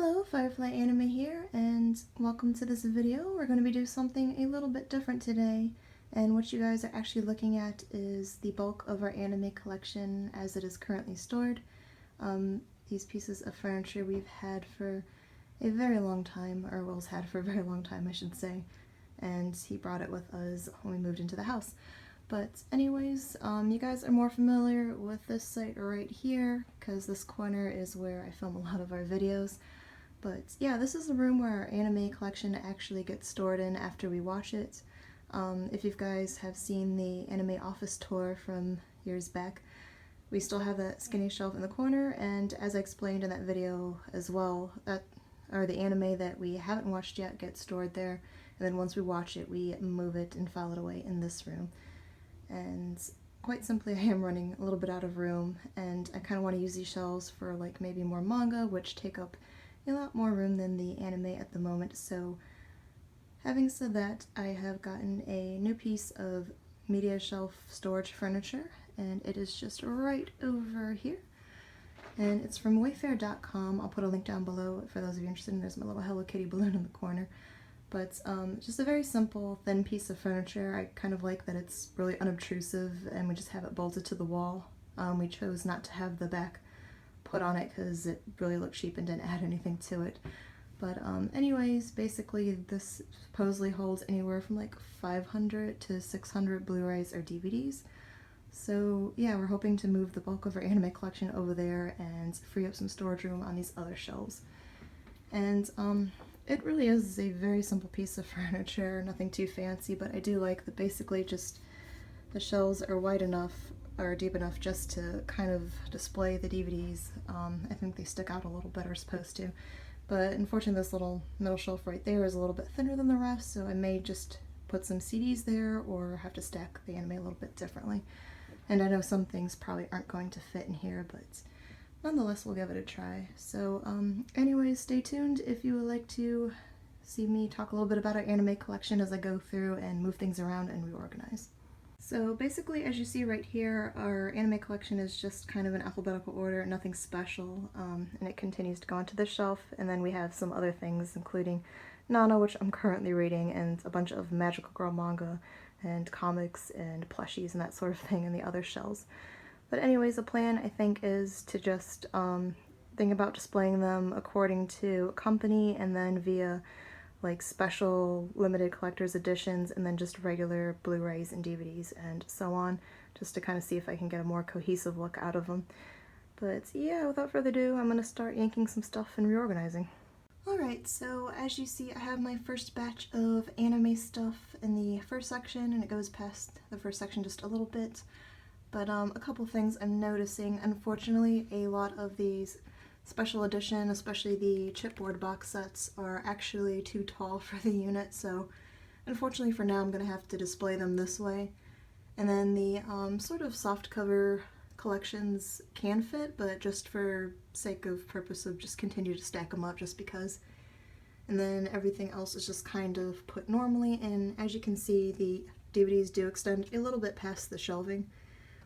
Hello, Firefly Anime here, and welcome to this video. We're going to be doing something a little bit different today, and what you guys are actually looking at is the bulk of our anime collection as it is currently stored. These pieces of furniture we've had for a very long time, or Will's had for a very long time, I should say, and he brought it with us when we moved into the house. But anyways, you guys are more familiar with this site right here, because this corner is where I film a lot of our videos. But yeah, this is the room where our anime collection actually gets stored in after we watch it. If you guys have seen the anime office tour from years back, we still have that skinny shelf in the corner, and as I explained in that video as well, the anime that we haven't watched yet gets stored there, and then once we watch it, we move it and file it away in this room. And quite simply, I am running a little bit out of room, and I kind of want to use these shelves for like maybe more manga, which take up a lot more room than the anime at the moment. So having said that, I have gotten a new piece of media shelf storage furniture, and it is just right over here. And it's from wayfair.com. I'll put a link down below for those of you interested. There's my little Hello Kitty balloon in the corner. But just a very simple, thin piece of furniture. I kind of like that it's really unobtrusive, and we just have it bolted to the wall. We chose not to have the back put on it because it really looked cheap and didn't add anything to it. But anyways, basically this supposedly holds anywhere from like 500 to 600 Blu-rays or DVDs. So yeah, we're hoping to move the bulk of our anime collection over there and free up some storage room on these other shelves. And it really is a very simple piece of furniture, nothing too fancy, but I do like that basically just the shelves are wide enough or deep enough just to kind of display the DVDs. I think they stick out a little better, supposed to. But unfortunately this little middle shelf right there is a little bit thinner than the rest, so I may just put some CDs there or have to stack the anime a little bit differently. And I know some things probably aren't going to fit in here, but nonetheless we'll give it a try. So anyways, stay tuned if you would like to see me talk a little bit about our anime collection as I go through and move things around and reorganize. So basically, as you see right here, our anime collection is just kind of in alphabetical order, nothing special, and it continues to go onto this shelf, and then we have some other things, including Nana, which I'm currently reading, and a bunch of magical girl manga, and comics, and plushies, and that sort of thing in the other shelves. But anyways, the plan, I think, is to just think about displaying them according to company, and then via like special limited collector's editions, and then just regular Blu-rays and DVDs and so on, just to kind of see if I can get a more cohesive look out of them. But yeah, without further ado, I'm gonna start yanking some stuff and reorganizing. Alright, so as you see, I have my first batch of anime stuff in the first section, and it goes past the first section just a little bit. But a couple things I'm noticing. Unfortunately, a lot of these special edition, especially the chipboard box sets, are actually too tall for the unit, so unfortunately for now I'm going to have to display them this way. And then the sort of soft cover collections can fit, but just for sake of purpose of just continue to stack them up just because. And then everything else is just kind of put normally, and as you can see, the DVDs do extend a little bit past the shelving,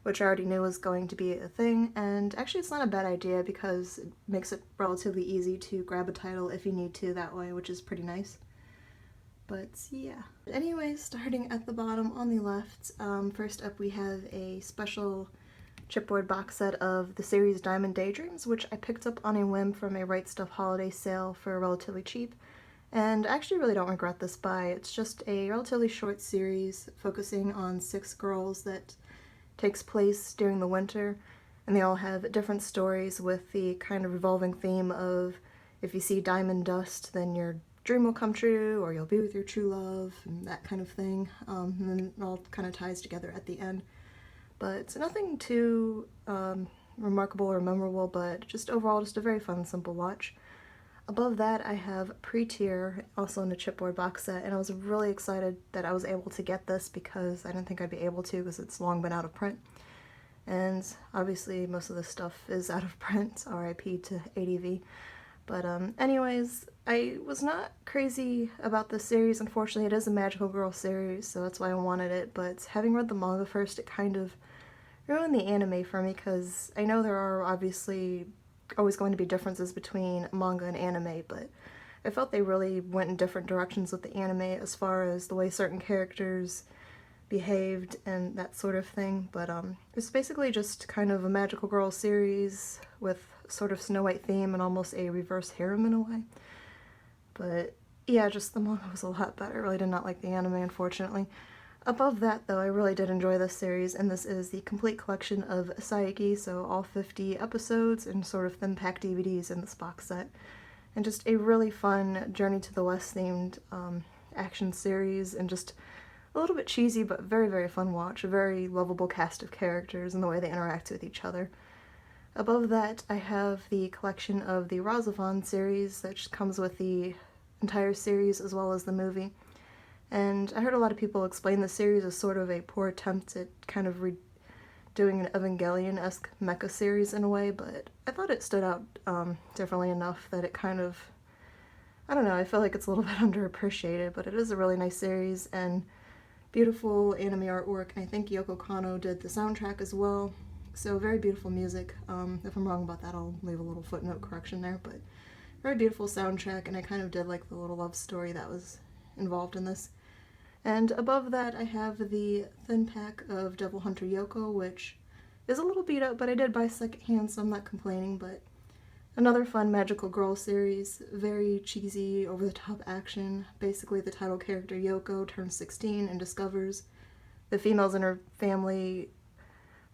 which I already knew was going to be a thing, and actually it's not a bad idea because it makes it relatively easy to grab a title if you need to that way, which is pretty nice. But yeah. Anyways, starting at the bottom on the left, first up we have a special chipboard box set of the series Diamond Daydreams, which I picked up on a whim from a Right Stuff holiday sale for relatively cheap, and I actually really don't regret this buy. It's just a relatively short series focusing on 6 girls that takes place during the winter, and they all have different stories with the kind of revolving theme of if you see diamond dust then your dream will come true, or you'll be with your true love, and that kind of thing, and then it all kind of ties together at the end. But it's nothing too remarkable or memorable, but just overall just a very fun, simple watch. Above that I have Pre-Tier, also in the chipboard box set, and I was really excited that I was able to get this because I didn't think I'd be able to because it's long been out of print. And obviously most of this stuff is out of print, RIP to ADV. But anyways, I was not crazy about this series. Unfortunately, it is a magical girl series, so that's why I wanted it, but having read the manga first, it kind of ruined the anime for me because I know there are obviously always going to be differences between manga and anime, but I felt they really went in different directions with the anime as far as the way certain characters behaved and that sort of thing. But it's basically just kind of a magical girl series with sort of Snow White theme and almost a reverse harem in a way. But yeah, just the manga was a lot better. I really did not like the anime, unfortunately. Above that, though, I really did enjoy this series, and this is the complete collection of Psyche, so all 50 episodes and sort of thin-packed DVDs in this box set. And just a really fun Journey to the West themed action series, and just a little bit cheesy but very, very fun watch. A very lovable cast of characters and the way they interact with each other. Above that, I have the collection of the Razafon series that just comes with the entire series as well as the movie. And I heard a lot of people explain the series as sort of a poor attempt at kind of doing an Evangelion-esque mecha series in a way, but I thought it stood out differently enough that it kind of, I don't know, I feel like it's a little bit underappreciated, but it is a really nice series and beautiful anime artwork, and I think Yoko Kanno did the soundtrack as well, so very beautiful music. If I'm wrong about that, I'll leave a little footnote correction there, but very beautiful soundtrack, and I kind of did like the little love story that was involved in this. And above that, I have the thin pack of Devil Hunter Yoko, which is a little beat up, but I did buy secondhand, so I'm not complaining. But another fun magical girl series, very cheesy, over-the-top action. Basically, the title character Yoko turns 16 and discovers the females in her family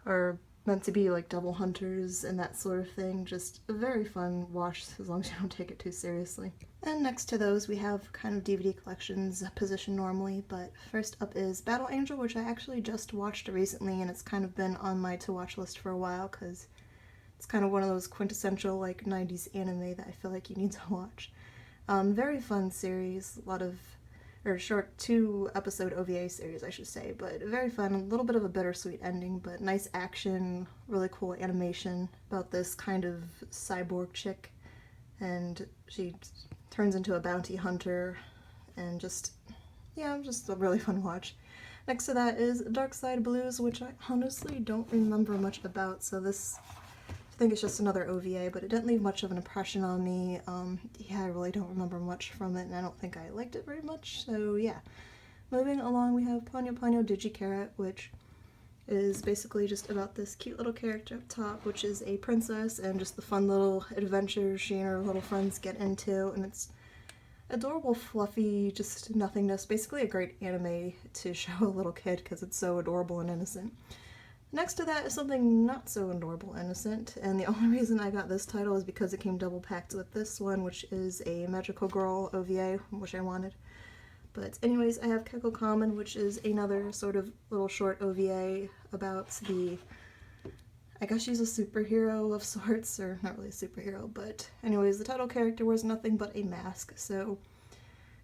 are meant to be like devil hunters and that sort of thing. Just a very fun watch as long as you don't take it too seriously. And next to those we have kind of DVD collections positioned normally, but first up is Battle Angel, which I actually just watched recently, and it's kind of been on my to-watch list for a while because it's kind of one of those quintessential like 90s anime that I feel like you need to watch. Very fun series, a lot of, or short 2-episode OVA series I should say, but very fun, a little bit of a bittersweet ending, but nice action, really cool animation about this kind of cyborg chick, and she turns into a bounty hunter, and just, yeah, just a really fun watch. Next to that is Darkside Blues, which I honestly don't remember much about, so this, I think it's just another OVA, but it didn't leave much of an impression on me. Yeah, I really don't remember much from it, and I don't think I liked it very much, so yeah. Moving along, we have Ponyo Ponyo Digicarrot, which is basically just about this cute little character up top, which is a princess, and just the fun little adventures she and her little friends get into, and it's adorable, fluffy, just nothingness. Basically a great anime to show a little kid because it's so adorable and innocent. Next to that is something not so adorable and innocent, and the only reason I got this title is because it came double packed with this one, which is a magical girl OVA, which I wanted. But anyways, I have Keko Common, which is another sort of little short OVA about the, I guess she's a superhero of sorts, or not really a superhero, but anyways, the title character wears nothing but a mask, so,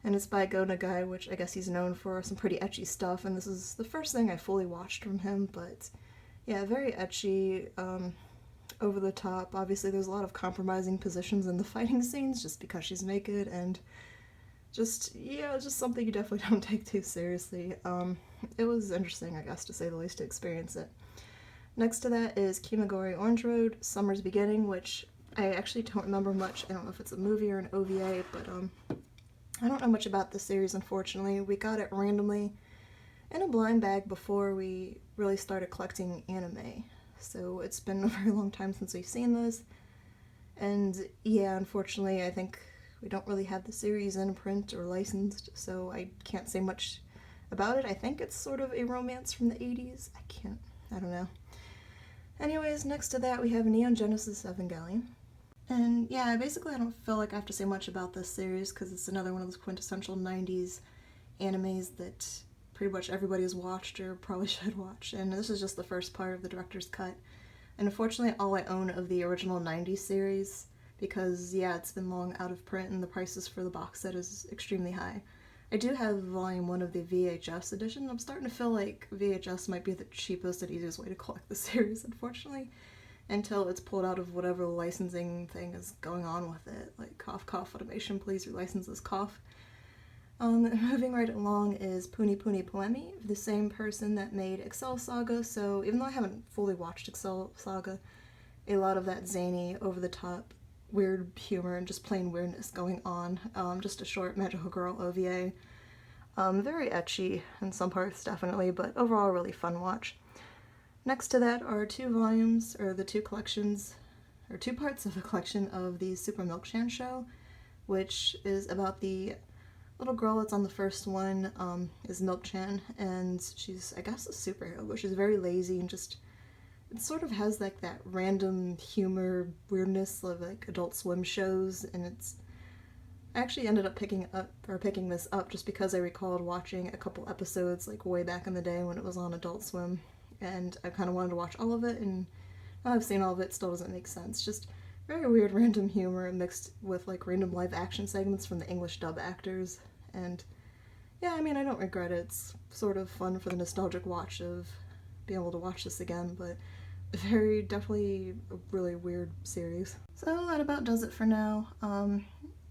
and it's by Go Nagai, which I guess he's known for some pretty ecchi stuff, and this is the first thing I fully watched from him, but yeah, very ecchi, over the top. Obviously there's a lot of compromising positions in the fighting scenes just because she's naked, and just, yeah, just something you definitely don't take too seriously. It was interesting, I guess, to say the least, to experience it. Next to that is Kimagori Orange Road, Summer's Beginning, which I actually don't remember much. I don't know if it's a movie or an OVA, but I don't know much about the series, unfortunately. We got it randomly in a blind bag before we really started collecting anime, so it's been a very long time since we've seen this, and yeah, unfortunately, I think we don't really have the series in print or licensed, so I can't say much about it. I think it's sort of a romance from the 80s. I don't know. Anyways, next to that we have Neon Genesis Evangelion. And yeah, basically I don't feel like I have to say much about this series because it's another one of those quintessential 90s animes that pretty much everybody has watched or probably should watch. And this is just the first part of the director's cut. And unfortunately all I own of the original 90s series, because yeah, it's been long out of print and the prices for the box set is extremely high. I do have volume 1 of the VHS edition. I'm starting to feel like VHS might be the cheapest and easiest way to collect the series, unfortunately, until it's pulled out of whatever licensing thing is going on with it. Like, cough cough, Funimation, please relicense this cough. Moving right along is Puni Puni Poemi, the same person that made Excel Saga, so even though I haven't fully watched Excel Saga, a lot of that zany, over-the-top, weird humor and just plain weirdness going on. Just a short magical girl OVA. Very ecchi in some parts, definitely, but overall a really fun watch. Next to that are two volumes, or the two collections, or two parts of a collection of the Super Milk-chan show, which is about the little girl that's on the first one, is Milk-chan, and she's, I guess, a superhero, but she's very lazy and just, it sort of has like that random humor weirdness of like Adult Swim shows, and I actually ended up picking this up just because I recalled watching a couple episodes like way back in the day when it was on Adult Swim, and I kind of wanted to watch all of it, and now I've seen all of it, still doesn't make sense. Just very weird random humor mixed with like random live action segments from the English dub actors, and yeah, I mean, I don't regret it. It's sort of fun for the nostalgic watch of being able to watch this again, but definitely a really weird series. So that about does it for now.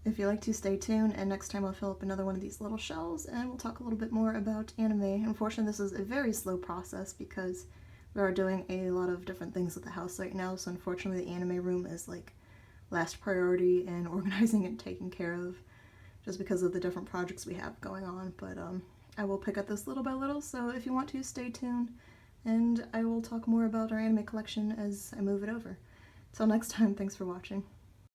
If you like to, stay tuned, and next time I'll fill up another one of these little shelves and we'll talk a little bit more about anime. Unfortunately, this is a very slow process because we are doing a lot of different things at the house right now, so unfortunately the anime room is like last priority in organizing and taking care of, just because of the different projects we have going on. But I will pick at this little by little, so if you want to, stay tuned, and I will talk more about our anime collection as I move it over. Till next time, thanks for watching.